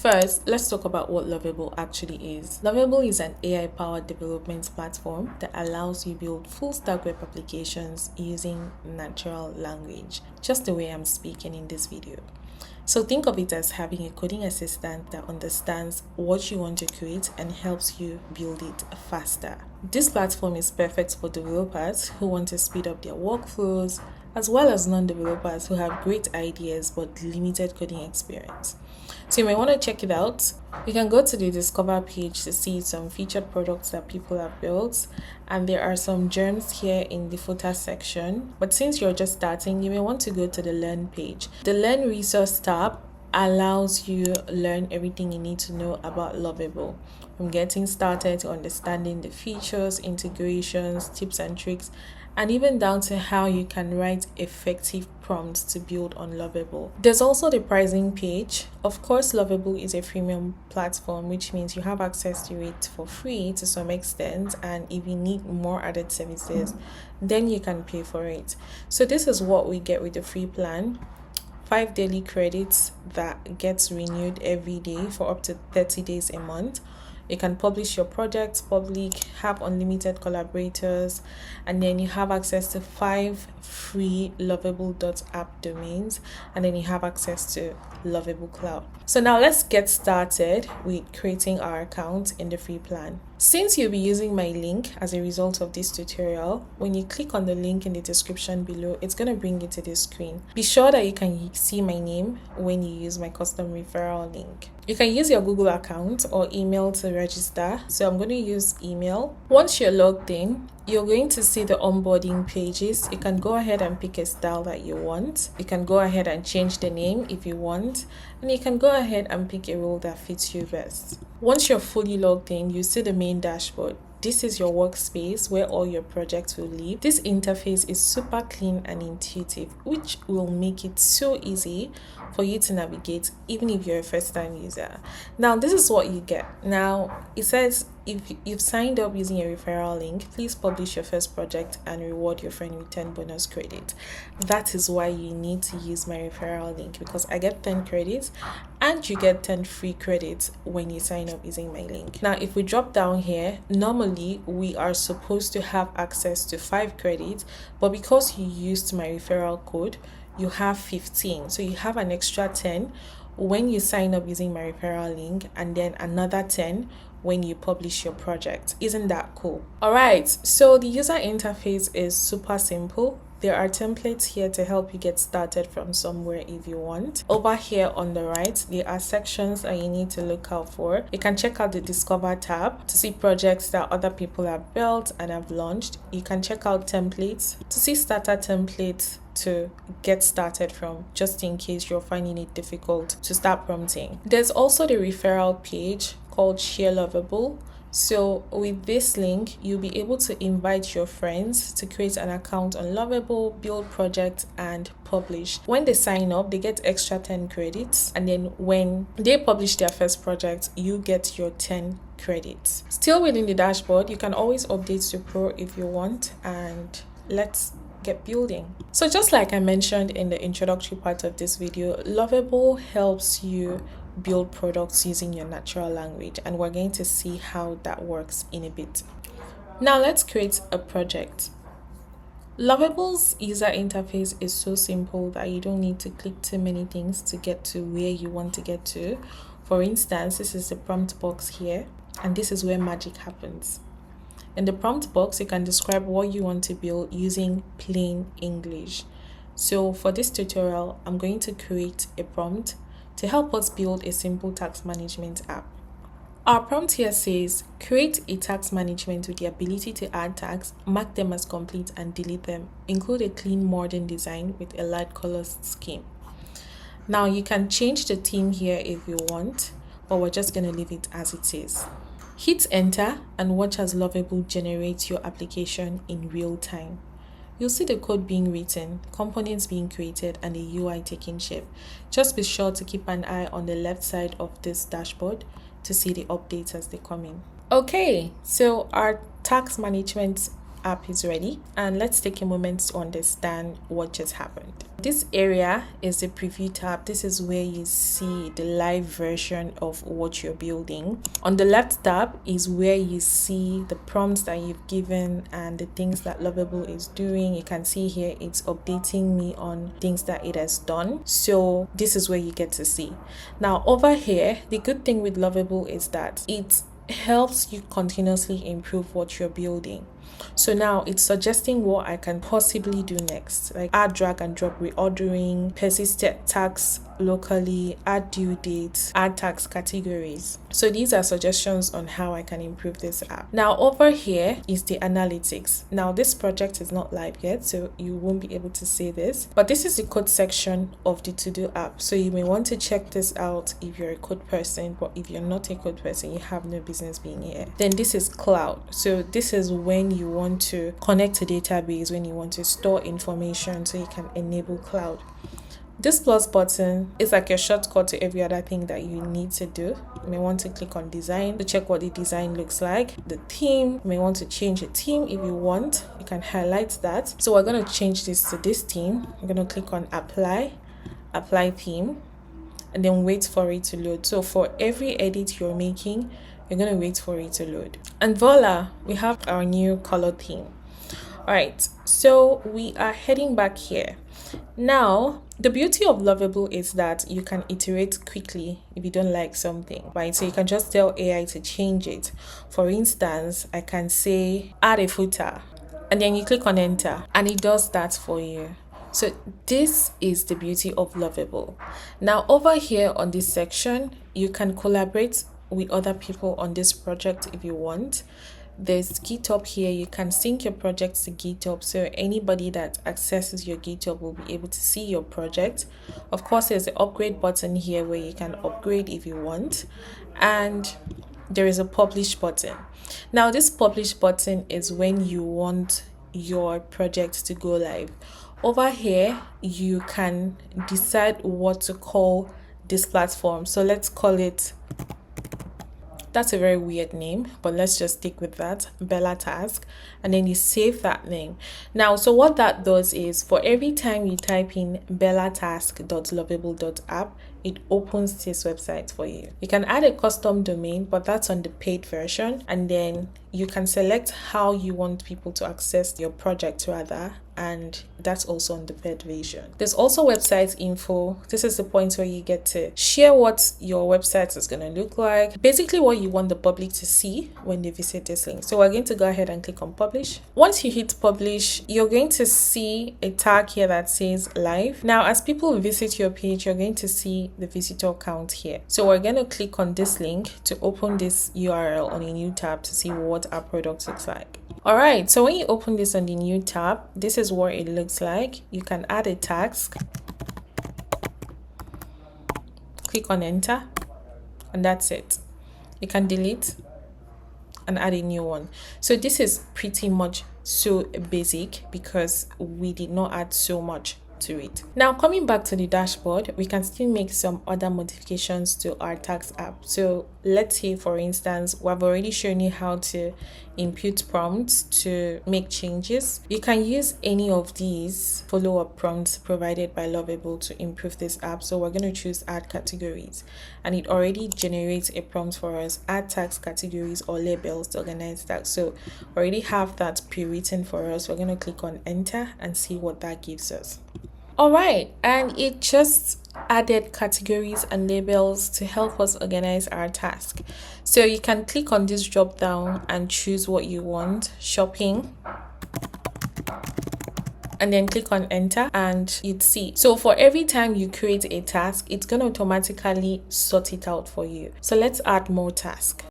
First, let's talk about what Lovable actually is. Lovable is an AI-powered development platform that allows you build full-stack web applications using natural language, just the way I'm speaking in this video. So think of it as having a coding assistant that understands what you want to create and helps you build it faster. This platform is perfect for developers who want to speed up their workflows, as well as non-developers who have great ideas but limited coding experience. So you may want to check it out. You can go to the Discover page to see some featured products that people have built, and there are some gems here in the footer section. But since you're just starting, you may want to go to the Learn page. The Learn Resource tab allows you learn everything you need to know about Lovable, from getting started to understanding the features, integrations, tips and tricks, and even down to how you can write effective prompts to build on Lovable. There's also the pricing page. Of course, Lovable is a freemium platform, which means you have access to it for free to some extent, and if you need more added services, then you can pay for it. So this is what we get with the free plan. 5 daily credits that gets renewed every day for up to 30 days a month. You can publish your projects public, have unlimited collaborators, and then you have access to 5 free lovable.app domains, and then you have access to Lovable Cloud. So now let's get started with creating our account in the free plan. Since you'll be using my link as a result of this tutorial, when you click on the link in the description below, it's going to bring you to this screen. Be sure that you can see my name when you use my custom referral link. You can use your Google account or email to register. So I'm going to use email. Once you're logged in, you're going to see the onboarding pages. You can go ahead and pick a style that you want. You can go ahead and change the name if you want. And you can go ahead and pick a role that fits you best. Once you're fully logged in, you see the main dashboard. This is your workspace where all your projects will live. This interface is super clean and intuitive, which will make it so easy for you to navigate even if you're a first-time user. Now, this is what you get. Now, it says if you've signed up using a referral link, please publish your first project and reward your friend with 10 bonus credit. That is why you need to use my referral link, because I get 10 credits and you get 10 free credits when you sign up using my link. Now, if we drop down here, normally we are supposed to have access to 5 credits, but because you used my referral code, you have 15. So you have an extra 10 when you sign up using my referral link, and then another 10 when you publish your project. Isn't that cool? All right, so the user interface is super simple. There are templates here to help you get started from somewhere if you want. Over here on the right, there are sections that you need to look out for. You can check out the Discover tab to see projects that other people have built and have launched. You can check out templates to see starter templates to get started from, just in case you're finding it difficult to start prompting. There's also the referral page called Share Lovable. So with this link, you'll be able to invite your friends to create an account on Lovable, build projects, and publish. When they sign up, they get extra 10 credits, and then when they publish their first project, you get your 10 credits. Still within the dashboard, you can always update to Pro if you want, and let's get building. So just like I mentioned in the introductory part of this video, Lovable helps you build products using your natural language, and we're going to see how that works in a bit. Now let's create a project. Lovable's user interface is so simple that you don't need to click too many things to get to where you want to get to. For instance, this is the prompt box here, and this is where magic happens. In the prompt box, you can describe what you want to build using plain English. So for this tutorial, I'm going to create a prompt to help us build a simple tax management app. Our prompt here says, create a tax management with the ability to add tags, mark them as complete and delete them. Include a clean modern design with a light color scheme. Now you can change the theme here if you want, but we're just going to leave it as it is. Hit enter and watch as Lovable generates your application in real time. You'll see the code being written, components being created, and the UI taking shape. Just be sure to keep an eye on the left side of this dashboard to see the updates as they come in. Okay, so our tax management app is ready, and let's take a moment to understand what just happened. This area is the preview tab. This is where you see the live version of what you're building. On the left tab is where you see the prompts that you've given and the things that Lovable is doing. You can see here it's updating me on things that it has done. So this is where you get to see. Now over here, the good thing with Lovable is that it helps you continuously improve what you're building. So now it's suggesting what I can possibly do next, like add drag and drop reordering, persistent tags locally, add due dates, add tags categories. So these are suggestions on how I can improve this app. Now over here is the analytics. Now this project is not live yet, so you won't be able to see this, but this is the code section of the to-do app. So you may want to check this out if you're a code person, but if you're not a code person, you have no business being here. Then this is cloud. So this is when you want to connect to database, when you want to store information, so you can enable cloud. This plus button is like a shortcut to every other thing that you need to do. You may want to click on design to check what the design looks like. The theme, you may want to change a theme if you want. You can highlight that. So we're going to change this to this theme. I'm going to click on apply theme, and then wait for it to load. So for every edit you're making, you're going to wait for it to load. And voila, we have our new color theme. All right, so we are heading back here. Now, the beauty of Lovable is that you can iterate quickly if you don't like something, right? So you can just tell AI to change it. For instance, I can say add a footer, and then you click on enter, and it does that for you. So this is the beauty of Lovable. Now over here on this section, you can collaborate with other people on this project if you want. There's GitHub here. You can sync your project to GitHub, so anybody that accesses your GitHub will be able to see your project. Of course, there's the upgrade button here where you can upgrade if you want, and there is a publish button. Now this publish button is when you want your project to go live. Over here you can decide what to call this platform. So let's call it, that's a very weird name, but let's just stick with that, Bella Task, and then you save that name. Now, so what that does is for every time you type in bellatask.lovable.app, it opens this website for you. You can add a custom domain, but that's on the paid version, and then you can select how you want people to access your project rather, and that's also on the paid version. There's also website info. This is the point where you get to share what your website is going to look like, basically what you want the public to see when they visit this link. So we're going to go ahead and click on publish. Once you hit publish, you're going to see a tag here that says live. Now as people visit your page, you're going to see the visitor count here. So we're going to click on this link to open this URL on a new tab to see what our product looks like. All right, so when you open this on the new tab, this is what it looks like. You can add a task, click on enter, and that's it. You can delete and add a new one. So this is pretty much so basic because we did not add so much to it. Now coming back to the dashboard, we can still make some other modifications to our tax app. So let's say for instance, we've already shown you how to input prompts to make changes. You can use any of these follow-up prompts provided by Lovable to improve this app. So we're going to choose add categories, and it already generates a prompt for us, add tax categories or labels to organize tax. So we already have that pre-written for us. We're going to click on enter and see what that gives us. All right, and it just added categories and labels to help us organize our task. So you can click on this drop down and choose what you want, shopping, and then click on enter and you'd see. So for every time you create a task, it's going to automatically sort it out for you. So let's add more tasks.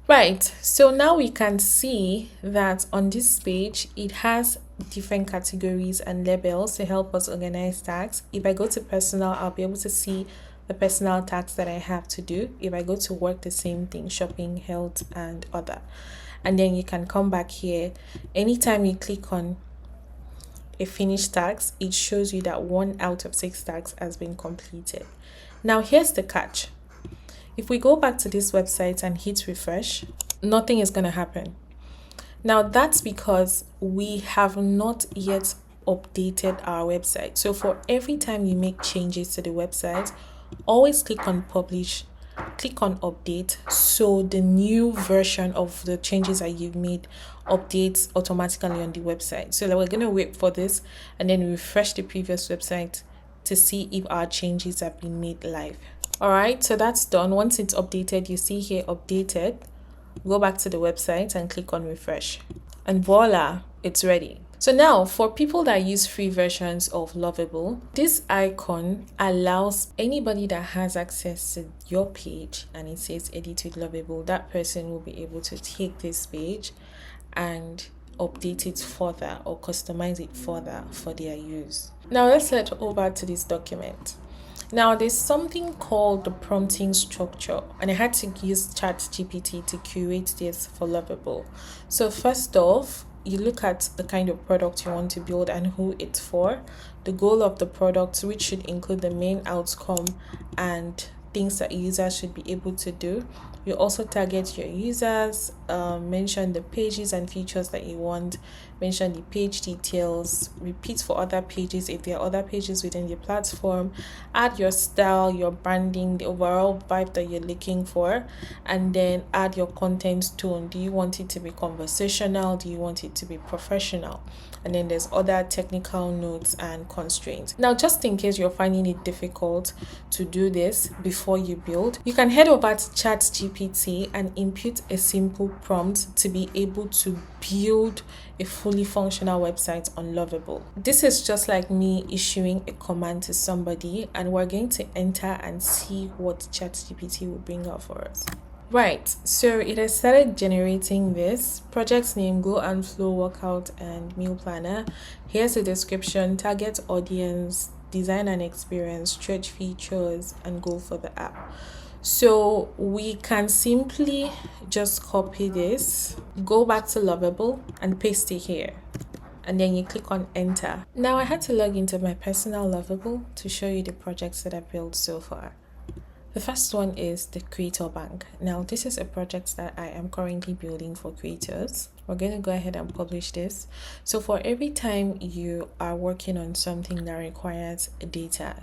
Right, so now we can see that on this page, it has different categories and labels to help us organize tasks. If I go to personal, I'll be able to see the personal tasks that I have to do. If I go to work, the same thing, shopping, health, and other. And then you can come back here. Anytime you click on a finished task, it shows you that 1 out of 6 tasks has been completed. Now here's the catch. If we go back to this website and hit refresh, nothing is going to happen. Now that's because we have not yet updated our website. So for every time you make changes to the website, always click on publish, click on update, so the new version of the changes that you've made updates automatically on the website. So we're going to wait for this and then refresh the previous website to see if our changes have been made live. All right, so that's done. Once it's updated, you see here updated. Go back to the website and click on refresh, and voila, it's ready. So now for people that use free versions of Lovable, this icon allows anybody that has access to your page and it says edit with Lovable, that person will be able to take this page and update it further or customize it further for their use. Now let's head over to this document. Now there's something called the prompting structure, and I had to use ChatGPT to curate this for Lovable. So first off, you look at the kind of product you want to build and who it's for, the goal of the product, which should include the main outcome and things that users should be able to do. You also target your users, mention the pages and features that you want, mention the page details, repeat for other pages if there are other pages within the platform, add your style, your branding, the overall vibe that you're looking for, and then add your content tone. Do you want it to be conversational? Do you want it to be professional? And then there's other technical notes and constraints. Now, just in case you're finding it difficult to do this before you build, you can head over to ChatGPT and input a simple prompt to be able to build a fully functional website on Lovable. This is just like me issuing a command to somebody, and we're going to enter and see what ChatGPT will bring up for us. Right, so it has started generating this project name, Go and Flow Workout and Meal Planner. Here's the description, target audience, design and experience, stretch features, and goal for the app. So we can simply just copy this, go back to Lovable and paste it here. And then you click on enter. Now I had to log into my personal Lovable to show you the projects that I've built so far. The first one is the Creator Bank. Now, this is a project that I am currently building for creators. We're going to go ahead and publish this. So for every time you are working on something that requires data,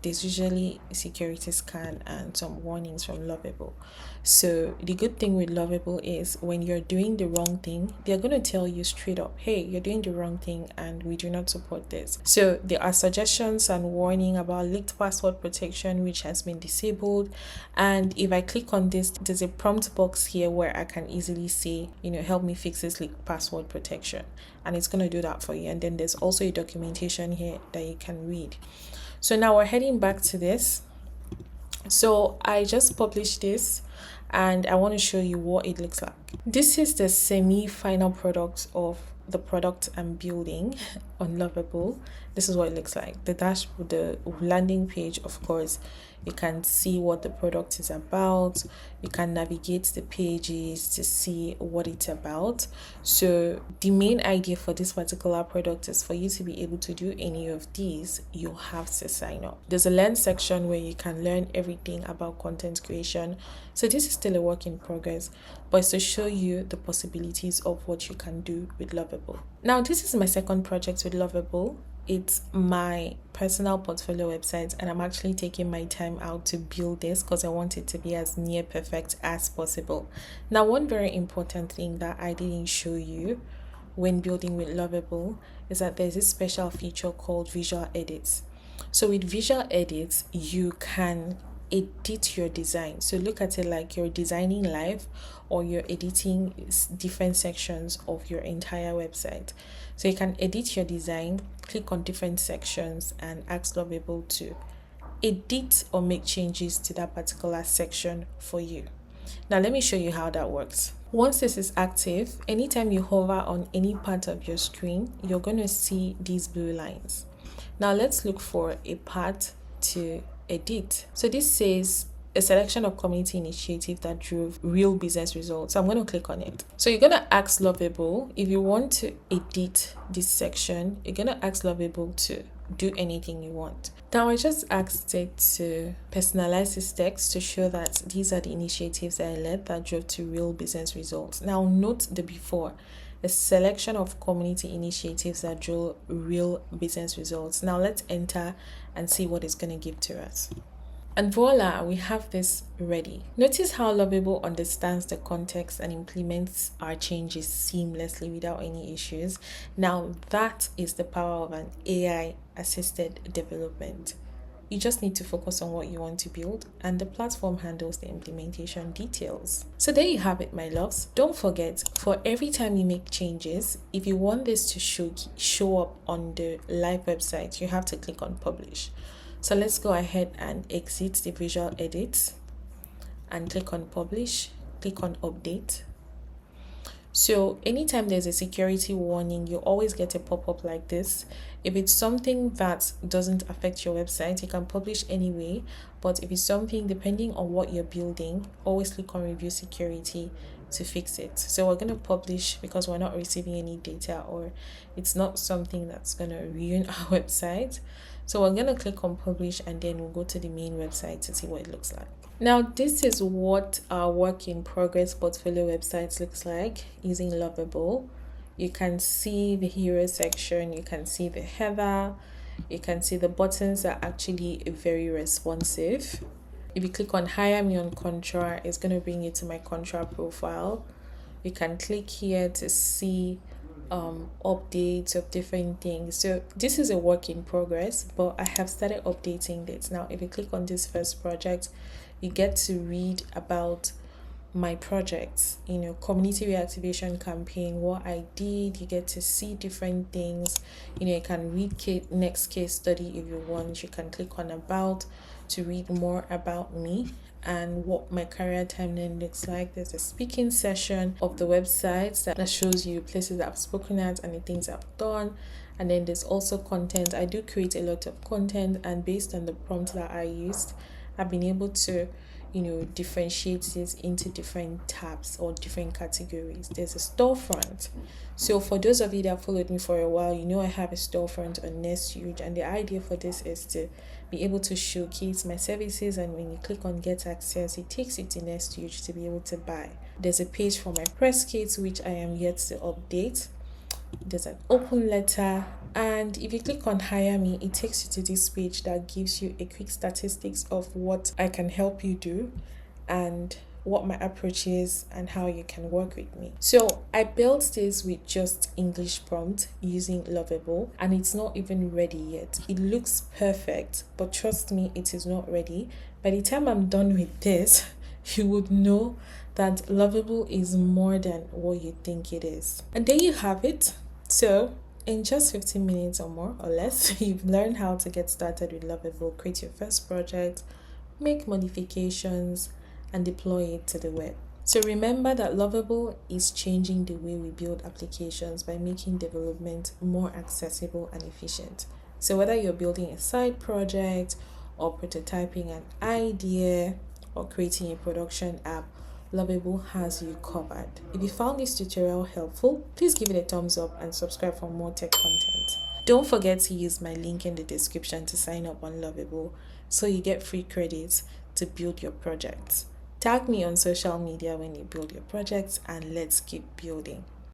there's usually a security scan and some warnings from Lovable. So the good thing with Lovable is when you're doing the wrong thing, they're going to tell you straight up, hey, you're doing the wrong thing and we do not support this. So there are suggestions and warning about leaked password protection, which has been disabled. And if I click on this, there's a prompt box here where I can easily say, help me fix this leaked password protection. And it's going to do that for you. And then there's also a documentation here that you can read. So now we're heading back to this. So I just published this and I want to show you what it looks like. This is the semi-final product of the product I'm building on Lovable. This is what it looks like. The dashboard, the landing page, of course, you can see what the product is about. You can navigate the pages to see what it's about. So the main idea for this particular product is for you to be able to do any of these, you have to sign up. There's a learn section where you can learn everything about content creation. So this is still a work in progress, but it's to show you the possibilities of what you can do with Lovable. Now, this is my second project with Lovable. It's my personal portfolio website, and I'm actually taking my time out to build this because I want it to be as near perfect as possible. Now, one very important thing that I didn't show you when building with Lovable is that there's this special feature called visual edits. So with visual edits, you can edit your design. So look at it like you're designing live or you're editing different sections of your entire website. So you can edit your design, click on different sections and ask Lovable to edit or make changes to that particular section for you. Now let me show you how that works. Once this is active, anytime you hover on any part of your screen, you're going to see these blue lines. Now let's look for a part to edit. So this says a selection of community initiatives that drove real business results. So I'm going to click on it. So you're going to ask Lovable if you want to edit this section. You're going to ask Lovable to do anything you want. Now I just asked it to personalize this text to show that these are the initiatives that I led that drove to real business results. Now note the before, a selection of community initiatives that drove real business results. Now let's enter and see what it's going to give to us. And voila, we have this ready. Notice how Lovable understands the context and implements our changes seamlessly without any issues. Now that is the power of an AI assisted development. You just need to focus on what you want to build, and the platform handles the implementation details. So there you have it, my loves. Don't forget, for every time you make changes, if you want this to show up on the live website, you have to click on publish. So let's go ahead and exit the visual edit and click on publish, click on update. So anytime there's a security warning, you always get a pop-up like this. If it's something that doesn't affect your website, you can publish anyway. But if it's something, depending on what you're building, always click on review security to fix it. So we're going to publish because we're not receiving any data, or it's not something that's going to ruin our website. So we're going to click on publish, and then we'll go to the main website to see what it looks like. Now this is what our work in progress portfolio website looks like using Lovable. You can see the hero section, you can see the header, you can see the buttons are actually very responsive. If you click on hire me on Contra, it's going to bring you to my Contra profile. You can click here to see updates of different things. So this is a work in progress, but I have started updating this. Now if you click on this first project, you get to read about my projects, community reactivation campaign, what I did. You get to see different things. You can read next case study if you want. You can click on about to read more about me and what my career timeline looks like. There's a speaking session of the website that shows you places I've spoken at and the things I've done. And then there's also content. I do create a lot of content, and based on the prompt that I used, I've been able to differentiate this into different tabs or different categories. There's a storefront. So for those of you that followed me for a while, I have a storefront on NestHuge, and the idea for this is to be able to showcase my services, and when you click on get access, it takes you to NestHuge to be able to buy. There's a page for my press kits, which I am yet to update. There's an open letter, and if you click on hire me, it takes you to this page that gives you a quick statistics of what I can help you do and what my approach is and how you can work with me. So I built this with just English prompt using Lovable, and it's not even ready yet. It looks perfect, but trust me, it is not ready. By the time I'm done with this, you would know that Lovable is more than what you think it is. And there you have it. So in just 15 minutes or more or less, you've learned how to get started with Lovable, create your first project, make modifications, and deploy it to the web. So remember that Lovable is changing the way we build applications by making development more accessible and efficient. So whether you're building a side project or prototyping an idea or creating a production app, Lovable has you covered. If you found this tutorial helpful, please give it a thumbs up and subscribe for more tech content. Don't forget to use my link in the description to sign up on Lovable so you get free credits to build your projects. Tag me on social media when you build your projects, and let's keep building.